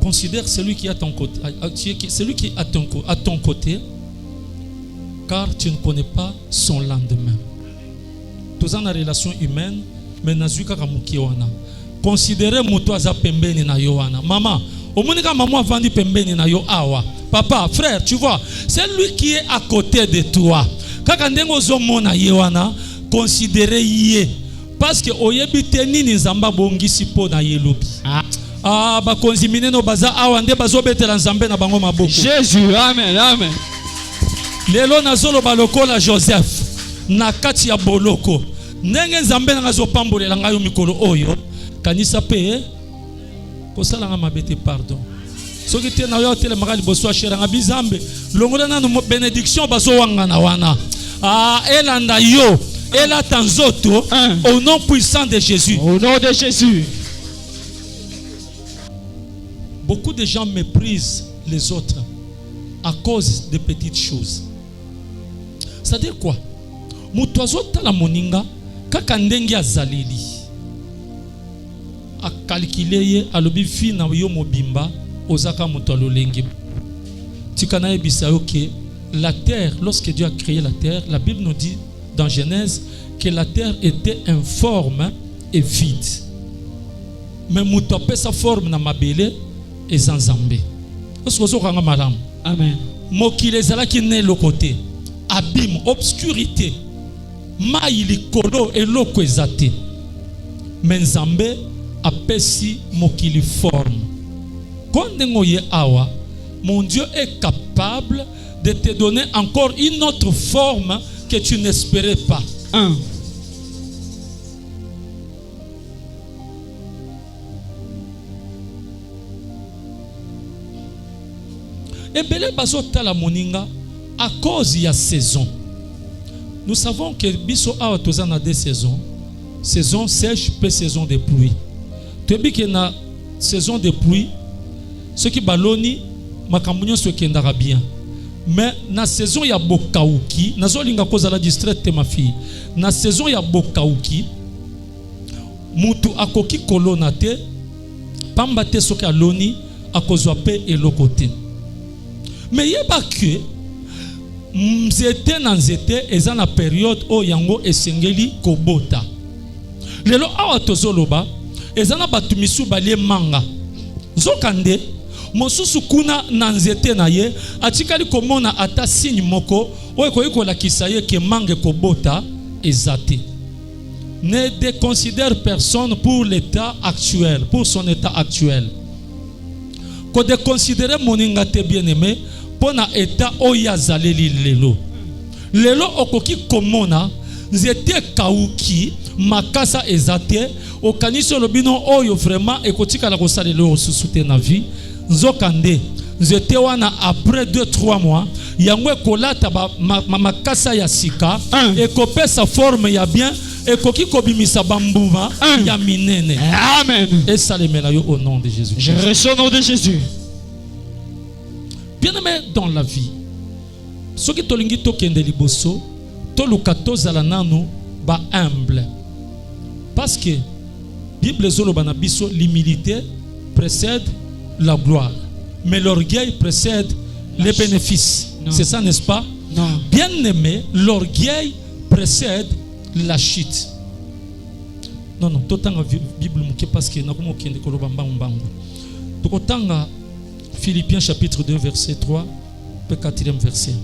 considère celui qui est à ton côté, celui qui est à ton côté, car tu ne connais pas son lendemain. Tous en relation humaine, mais nazuka kamukiwana. Considérez mutoaza pembeni na yoana. Maman, au moins quand maman vandi pembeni na yo awa. Papa, frère, tu vois, c'est lui qui est à côté de toi. Kaka ndengo zomona yoana, considérez yé. Parce que oyebite nini nzamba bongisi po na yelobi. Ba konzimine no baza awa nde bazobetela nzambe na bango maboko. Jésus, amen, amen. Lelo nazolo balokola Joseph na kati ya boloko. Ndenge nzambe na ngazopambolela ngayo mikolo oyo, kanisa pe kosala nga mabete pardon. Soki te na yo tele makali boswa shera nga bizambe, longola na no bénédiction bazo wanga na wana. Elanda yo, ela tanzoto au nom puissant de Jésus. Au nom de Jésus. Beaucoup de gens méprisent les autres à cause de petites choses. C'est-à-dire quoi? Mutoazo tala moninga kaka ndenge azaleli. A calculer alobi fi na yo mobimba ozaka mutalo lengi. Tikana ebisa yo ke la terre, lorsque Dieu a créé la terre, la Bible nous dit dans Genèse que la terre était informe et vide. Mais mutope sa forme na mabele et zanzambe. Oso kanga malam. Amen. Mokile zalaki ne lokote. Abîme, obscurité. Maïli kolo eloko ezate. Menzambe apesi mokili forme. Kondengo ye awa, mon Dieu est capable de te donner encore une autre forme que tu n'espérais pas. Et belé baso tala moninga à cause y a saison. Nous savons que biso awa tozana des saisons. Saison sèche et saison de pluie. Tu dis que na saison de pluie, ce qui baloni makambo ce qui ndara bien. Mais na saison ya bokauki, nazo linga koza la distraite ma fille. Na saison ya bokauki, mutu akoki kolona te, pamba te soki aloni akozwa pe elokote. Mais yeba que mzete na nzete eza na période o yango esengeli kobota. Lelo awa tozoloba eza na batu misu balie manga. Zokande mosusu kuna na nzete na ye atikali komona ata signe moko o ekoki kolakisa ye ke mange kobota ezate. Ne déconsidère personne pour l'état actuel, pour son état actuel. Ko déconsidérer moninga te bien-aimé pona état oya zaleli lelo. Lelo okoki komona nzete kauki makasa ezate okaniso lobino oyo vraiment ekotika la kosalelo susute na vie nzokande nzete wana après 2-3 mois yango ekolata makasa ya sika ekopesa forme ya bien ekoki kobimisa bambuma ya minene. Amen. Et salemela yo au nom de Jésus. Je reçois au nom de Jésus. Bien-aimé dans la vie, ce qui tolingi tokende liboso, toluka tozala nanu ba humble. Parce que Bible zoloba na biso l'humilité précède la gloire, mais l'orgueil précède les bénéfices. C'est ça, n'est-ce pas? Non. Bien-aimé, l'orgueil précède la chute. Non, totanga Bible muke parce que nakomo kende koloba mbambango. Tokotanga Philippiens chapitre 2 verset 3 et 4e verset.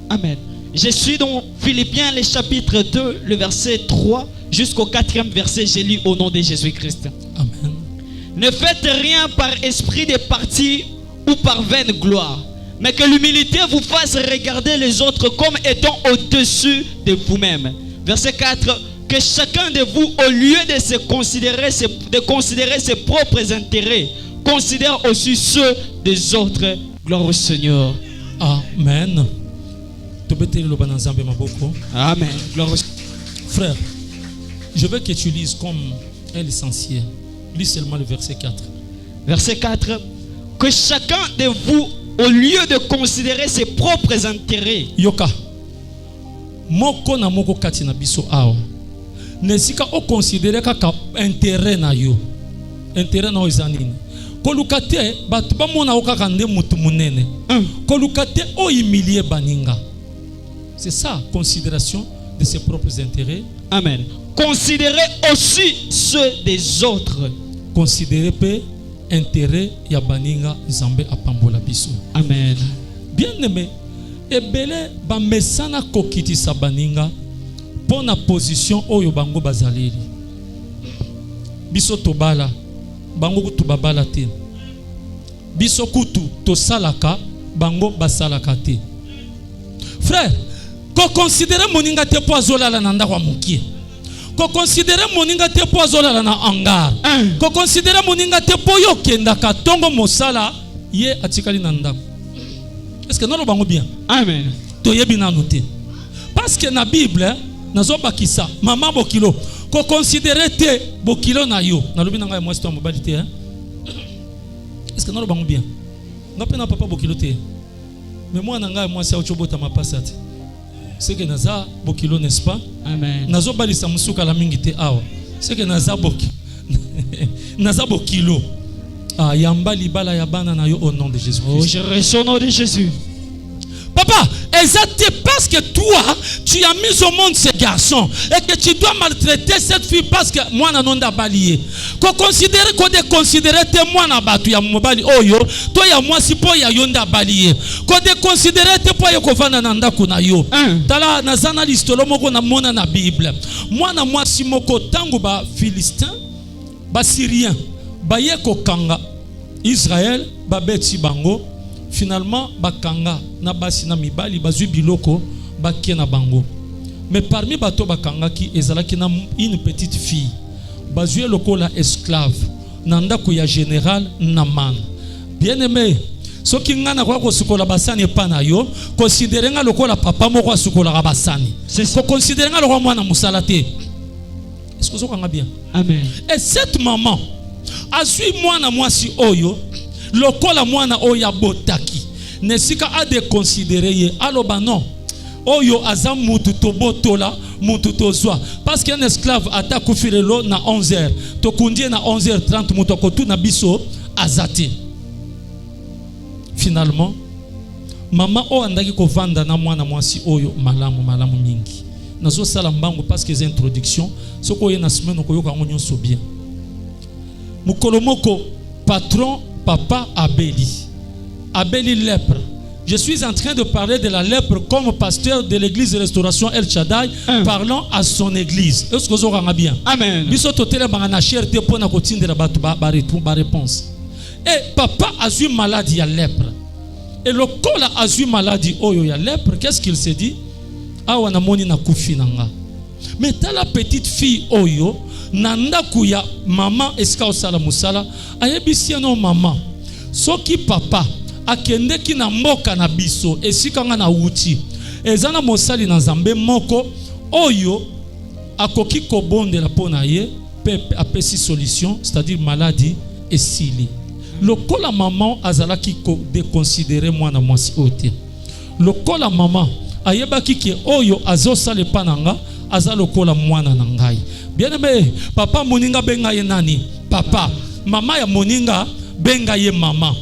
Amen. Je suis dans Philippiens le chapitre 2 le verset 3 jusqu'au 4e verset. Je lis au nom de Jésus-Christ. Amen. Ne faites rien par esprit de parti ou par vaine gloire, mais que l'humilité vous fasse regarder les autres comme étant au-dessus de vous-même. Verset 4. Que chacun de vous, au lieu de considérer ses propres intérêts, considère aussi ceux des autres. Gloire au Seigneur. Amen. Amen. Gloire au... Frère, je veux que tu lises comme un licencié. Lis seulement le verset 4. Verset 4. Que chacun de vous, au lieu de considérer ses propres intérêts, yoka moko na moko kati na biso awa nesika o considérer kaka intérêt na yo, intérêt na ozanini kolukate batu bamona okaka nde mutu munene kolukate o humilier baninga. C'est ça, considération de ses propres intérêts. Amen. Considérez aussi ceux des autres. Considérez peu intérêt ya baninga nzambe apambola biso. Amen. Bien aimé, ebele ba mesana kokitisa baninga pona position oyo bango bazaleli. Biso tobala bango kutu babala te. Biso kutu tosalaka bango basalaka te. Frère, ko considérer moninga te po azolala na ndako mukie. Ko considérer moninga te po azolala na hangar. Ko considérer moninga te po yo kenda ka tongo mosala ye atikali na ndako. Est-ce que nous bango bien? Amen. Toyebi nanu te. Parce que na Bible nazo bakisa mama bokilo ko considérer te bokilo na yo. Na lobi nanga moi c'est mobali te hein. Est-ce que nous bango bien? Ngape na papa bokilo te. Mais moi nanga moi c'est ochobota mapasate. C'est que naza bokilo n'est-ce pas? Amen. Nazo balisa musuka la mingi te awa. C'est que naza bokilo. Naza bokilo. Ah yamba libala yabana na yo au nom de Jésus. Oh, je reçois au nom de Jésus. Papa, exactement parce que toi, tu as mis au monde ce garçon et que tu dois maltraiter cette fille parce que moi non da balié. Ko considérer ko de considérer te moi na batu ya mobali oyo, to ya moi si po ya yonda balié. Ko de considérer te po ya ko vana na ndako na yo. Tala na zana listolo moko na mona na Bible. Moi na moi si moko tangu ba Philistin, ba Syrien, ba ye ko kanga Israël, ba beti bango. Finalement, bakanga na basi na mibali bazui biloko bakie na bango. Mais parmi bato bakanga ki ezalaki na une petite fille bazui lokola esclave nanda ko ya général Naman. Bien aimé, soki ngana kwa kosukola basani pa na yo, considérer nga lokola papa moko asukola basani. Ko considérer nga lokola mwana musala te. Est-ce que vous comprenez bien? Amen. Et cette maman azui mwana mwasi oyo lokola mwana oya botaki nesika a de considérer ye aloba non oyo aza mutu tobotola mutu tozwa parce qu'un esclave ata kufirelo na 11h tokundie na 11h30 mutu akotu na biso azati. Finalement mama o andaki kovanda na mwana mwasi oyo malamu mingi nazo sala mbango parce que les introductions soko ye na semaine koyoka ngonyo so bien mukolomoko patron Papa Abeli lèpre. Je suis en train de parler de la lèpre comme pasteur de l'église de restauration El Shaddai, parlant à son église. Est-ce que vous avez bien? Amen. Biso totele bangana cherté pour na kotinde la ba réponse. Et papa a eu maladie à lèpre. Et le cola a eu maladie oyo ya lèpre, qu'est-ce qu'il s'est dit? Ah wana moni na kufi nanga. Mais t'as la petite fille oyo nanda kuya maman eska osala musala ayebisi no maman soki papa akende ki na mboka na biso esika nga na uti ezana mosali na Nzambe moko oyo akoki kobondela pona ye pepe apesi solution, c'est-à-dire maladie esili. Lokola maman azalaki ko déconsidérer mwana mwasi ote. Lokola maman ayebaki ke oyo azosala pananga aza lokola mwana na ngai. Bien aimé, papa moninga benga ye nani? Papa. Mama ya moninga benga ye mama.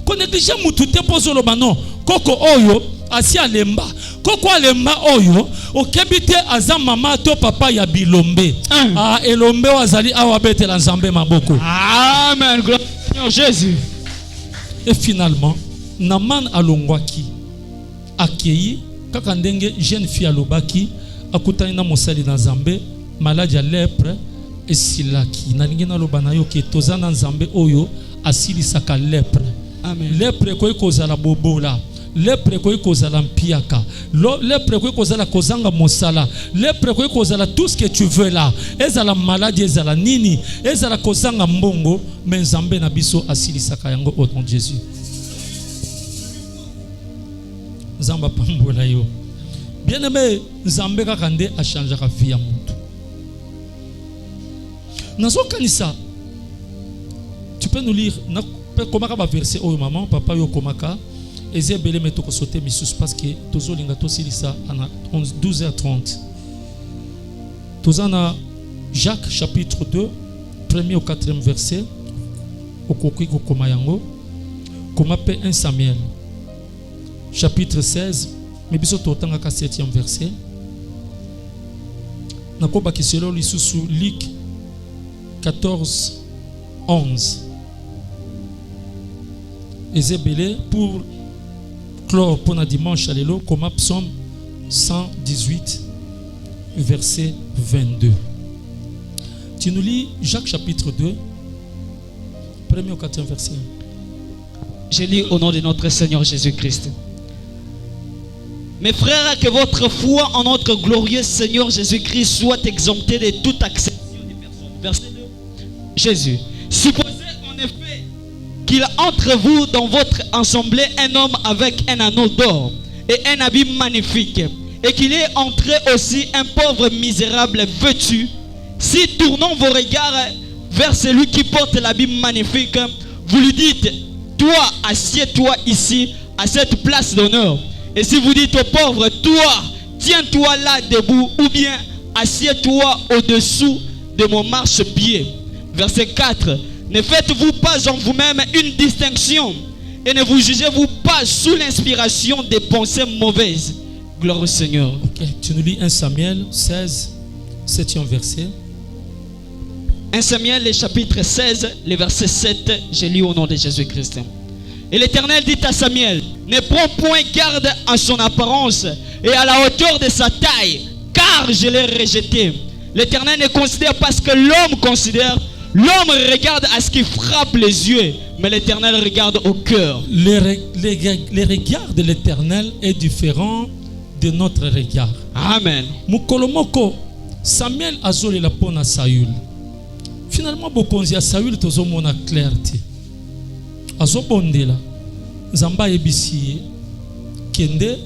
Ko néglige mutu te pozo loba non. Koko oyo asi alemba. Koko alemba oyo okebite aza mama to papa ya bilombe. Ah elombe wazali awa betela Nzambe maboko. Amen. Gloire au Jésus. Et finalement, Naman alongwaki akei kaka ndenge jeune fille alobaki akutani na mosali na Nzambe maladie ya lèpre esilaki. Nalingi na loba na yo ke tozana Nzambe oyo asilisaka lèpre. Amen. Lèpre koyi kozala bobola. Lèpre koyi kozala mpiaka. Lèpre koyi kozala kozanga mosala. Lèpre koyi kozala tout ce que tu veux là. Ezala maladie ezala nini. Ezala kozanga mbongo. Mais Nzambe na biso asilisaka yango au nom de Jésus. Nzamba pambola yo. Bien aimé, Nzambe kaka nde a changé la vie ya mutu. Nazo kanisa. Tu peux nous lire komaka ba verset oyo maman papa yo komaka ezebele metoko sauter misus parce que tozo linga to silisa ana 12h30. Tozana Jacques chapitre 2 premier au 4e verset. okoki kokoma yango koma pe 1 Samuel chapitre 16 mais biso totangaka 7e verset nakobaki selo lisusu Luc 14 11 ezebele pour clore pour na dimanche alelo koma psaume 118 verset 22. Tu nous lis Jacques chapitre 2 1er au 4e verset. Je lis au nom de notre Seigneur Jésus-Christ. Mes frères, que votre foi en notre glorieux Seigneur Jésus-Christ soit exemptée de toute acception des personnes. Verset 2. Jésus. Supposez en effet qu'il entre vous dans votre assemblée un homme avec un anneau d'or et un habit magnifique, et qu'il ait entré aussi un pauvre misérable vêtu. Si tournant vos regards vers celui qui porte l'habit magnifique, vous lui dites: toi, assieds-toi ici à cette place d'honneur. Et si vous dites au pauvre: toi, tiens-toi là debout, ou bien assieds-toi au-dessous de mon marchepied. Verset 4. Ne faites-vous pas en vous-même une distinction, et ne vous jugez-vous pas sous l'inspiration des pensées mauvaises. Gloire au Seigneur. Ok, tu nous lis 1 Samuel 16, 7e verset. 1 Samuel, le chapitre 16, le verset 7, je lis au nom de Jésus-Christ. Et l'Éternel dit à Samuel: ne prends point garde à son apparence et à la hauteur de sa taille, car je l'ai rejeté. L'Éternel ne considère pas ce que l'homme considère. L'homme regarde à ce qui frappe les yeux, mais l'Éternel regarde au cœur. Le regard de l'Éternel est différent de notre regard. Amen. Mukolomoko Samuel azole la pona Saül. Finalement bokonzi ya Saül tozomona clarté. Azobondela Nzamba ebisi kende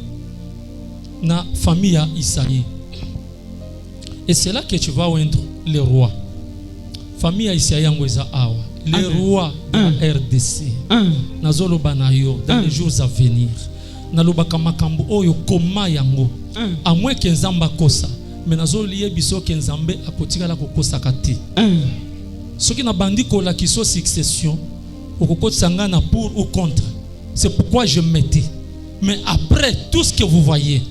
na famille ya Isaïe. Et c'est là que tu vas oindre le roi. Famille ya Isaïe yangoza awa. Le roi de la RDC. Nazoloba na yo dans les jours à venir. Nalobaka makambo oyo koma yango. À moins que Nzamba kosa. Mais nazoliye biso ke Nzambe akotika la kokosa kate. Soki na bandi kola kiso succession, okokotanga na pour ou contre. C'est pourquoi je mettais. Mais après tout ce que vous voyez,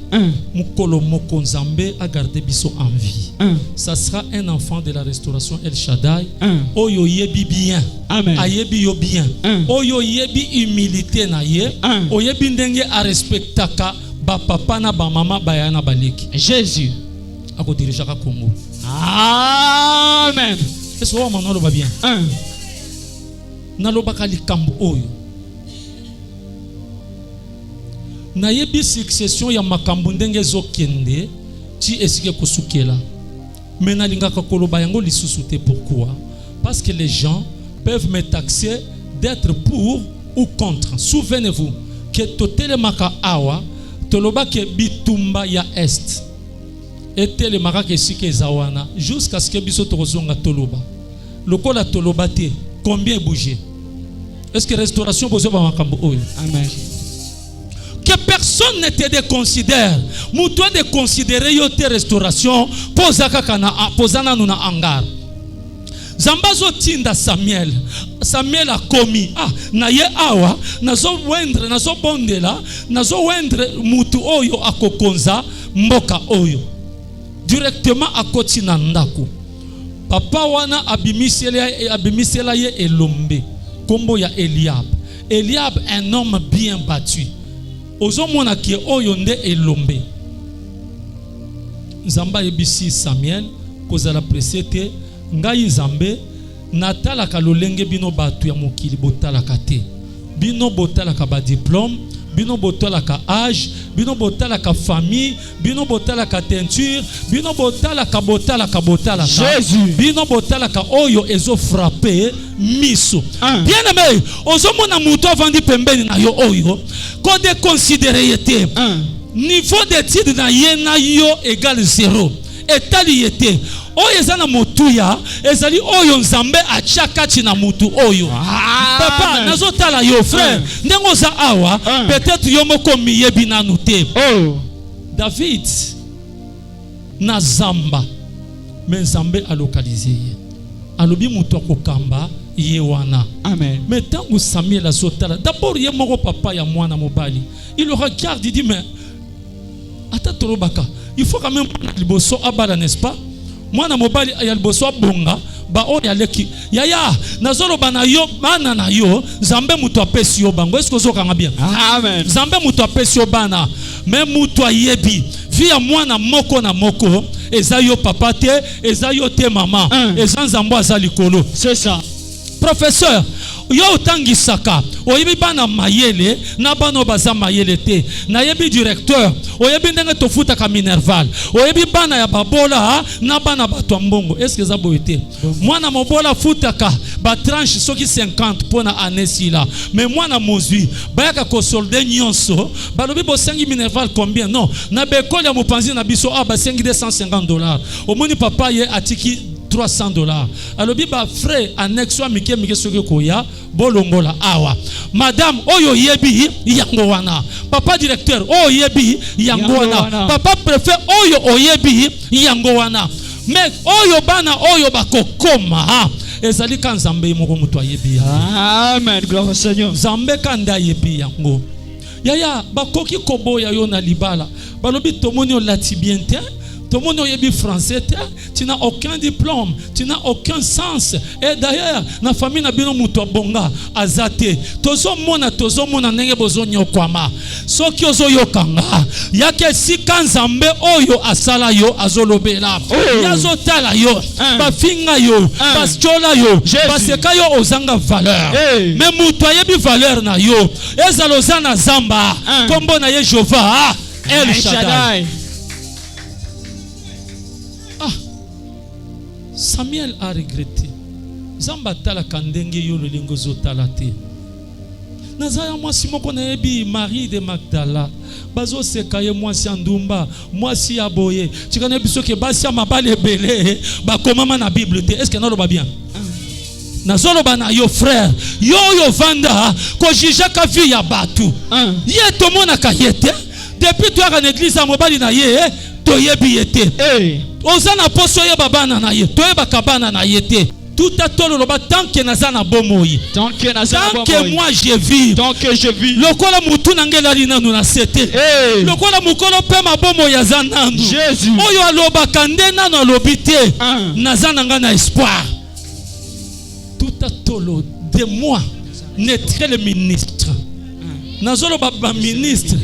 Mukolo Moko Nzambe a gardé biso en vie. Ça sera un enfant de la restauration El Shaddai. Oyo yebi bien. Amen. Ayebi yo bien. Oyo yebi humilité na ye. Oyebi ndenge a respectaka ba papa na ba mama ba yana baleki. Jésus. Ako dirijaka Congo. Amen. Est-ce que vous m'en bien? Nalobaka likambo oyo. Na yebi succession ya makambo ndenge zokende ti esike kosukela. Mais nalingaka koloba yango lisusu te. Pourquoi? Parce que les gens peuvent me taxer d'être pour ou contre. Souvenez-vous que totelemaka awa toloba ke bitumba ya est. Et telemaka ke sike zawana jusqu'à ce que biso tokozonga toloba. Lokola toloba te combien bouger? Est-ce que restauration bozo ba makambo oyo? Amen. Que personne ne te déconsidère. Moutoua de considérer yote restauration. Posana nuna angar. Zambazo tinda Samuel. Samuel a commis. Na ye awa. Nazo wendre. Nazo bondela. Nazo wendre mutu oyo akokonza. Mboka oyo. Directement à kotina ndako. Papa wana abimisela ye elombe. Kombo ya Eliab. Eliab, un homme bien battu. Ozomona ki oyo nde elombe. Nzamba ebisi Samuel kozala presete ngai Nzambe natalaka lolenge bino batu ya mokili botalaka te. Bino botalaka ba diplôme, bino botalaka âge, bino botalaka famille, bino botalaka teinture, bino botalaka Jésus. Bino botalaka oyo ezo frapper miso. Bien aimé, ozomona muto vandi pembeni na yo oyo ko de considérer yete. Niveau d'étude na ye na yo égale 0. Etali yete. Oyo ezana motuya ezali oyo Nzambe achakati na mutu oyo. Papa nazotala yo frère ndengo za awa peut-être yo moko miyebi nanu te. David na zamba mais Nzambe a localisé. Alobi mutu akokamba yewana. Amen. Mais tant que Samuel a sauté, d'abord il y a mon papa ya mwana mobali. Il le regarde, il dit mais attends torobaka, il faut quand même le bosso abala, n'est-ce pas? Mwana mobali ya le bosso bonga. Ba o ya leki yaya nazolo bana yo bana na yo zambe muto apesi yo bango est-ce que zo kanga bien? Amen. Zambe muto apesi yo bana mais muto ayebi via mwana moko na moko eza yo papa te eza yo te mama eza nzambo azali kolo. C'est ça. Professeur yo utangisaka oyebi bana mayele na bana baza mayele te na yebi directeur oyebi ndenge tofuta ka minerval oyebi bana ya babola na bana bato mbongo. Est-ce que za boyete mwana mobola futaka ba tranche soki 50 pona anesi la mais mwana mozui bayaka ko solde nyonso balobi bosengi minerval combien non na bekole ya mopanzi na biso basengi $250 omoni papa ye atiki $300. Alors biba frère annexe wa mike soki koya bolongola awa madame oyo yebi yango wana papa directeur oyo yebi yango wana papa préfet oyo oyebi yango wana mais oyo bana oyo bakokoma ezali kan Nzambe moko muto ayebi. Amen. Gloire au Seigneur. Nzambe kanda yebi yango yaya bakoki koboya yo na libala balobi tomoni olati bien te. Tout le monde est français, tu n'as aucun diplôme, tu n'as aucun sens. Et d'ailleurs, la famille n'a bien muto bonga azate. Tozo mona nenge bozo nyokwama. So kyozo yokanga. Yake si kanzambe oyo asala yo azolobela. Yazo tala yo, ba finga yo, ba chola yo, ba seka yo ozanga valeur. Mais muto yebi valeur na yo. Ezalozana zamba. Kombo na ye Jehova, El Shaddai. Samuel a regretté. Zamba tala kandenge yo le lingo zotala te. Nazaya mwasi moko na yebi Marie de Magdala. Bazo sekaye mwasi andumba, mwasi aboye. Chikane biso ke basi mabale belé, ba komama na Bible te. Est-ce que na loba bien? Nazolo bana yo frère, yo vanda ko jija ka vie ya batu. Ye to mona ka yete. Depuis toi à l'église à mobali na ye, to yebi yete. Ozana poso ye babana na ye, toye bakabana na yete. Tout à tolo loba tant que nazana bomoyi. Tant que moi je vis. Tant que je vis. Lokola mutu nangela lina nuna sete. Lokola mukolo pe mabomo ya zananu. Jésus. Oyo aloba kandena no lobite. Nazana ngana espoir. Tout à tolo de moi naîtrait le ministre. Nazolo baba ministre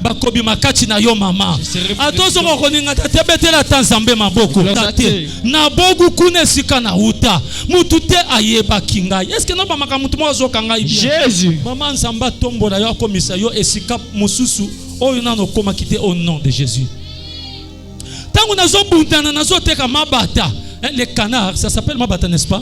bakobi makati na yo mama atozo ko koninga tatebetela tanzambe maboko tate na bogu kuna sika na uta mutute ayeba kinga. Est-ce que no ba makamutu mo azokanga ibi Jésus mama nzamba tombola yo komisa yo esika mususu oyo nano koma kite au nom de Jésus. Tangu nazo bundana nazo teka mabata les canards ça s'appelle mabata n'est-ce pas?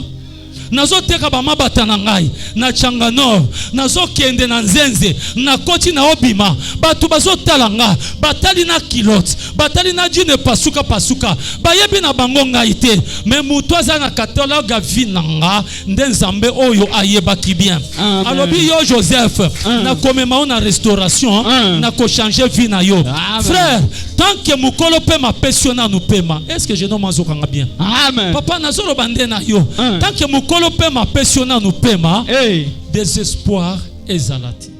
Nazo teka ba mabata na ngai na Changanor nazo kende na nzenze na koti na obima batu bazo talanga batali na kilote batali na jine pasuka bayebi na bango ngai te mais mutu aza na catalogue vinanga nde Nzambe oyo ayeba ki bien. Alobi yo Joseph na komema na restauration na ko changer vie na yo. Frère tant que mukolo pe ma pesiona nous pema. Est-ce que je ne m'en zokanga bien? Amen. Papa nazolo bande na yo tant que mukolo pe ma pesiona nous pema désespoir ezalati.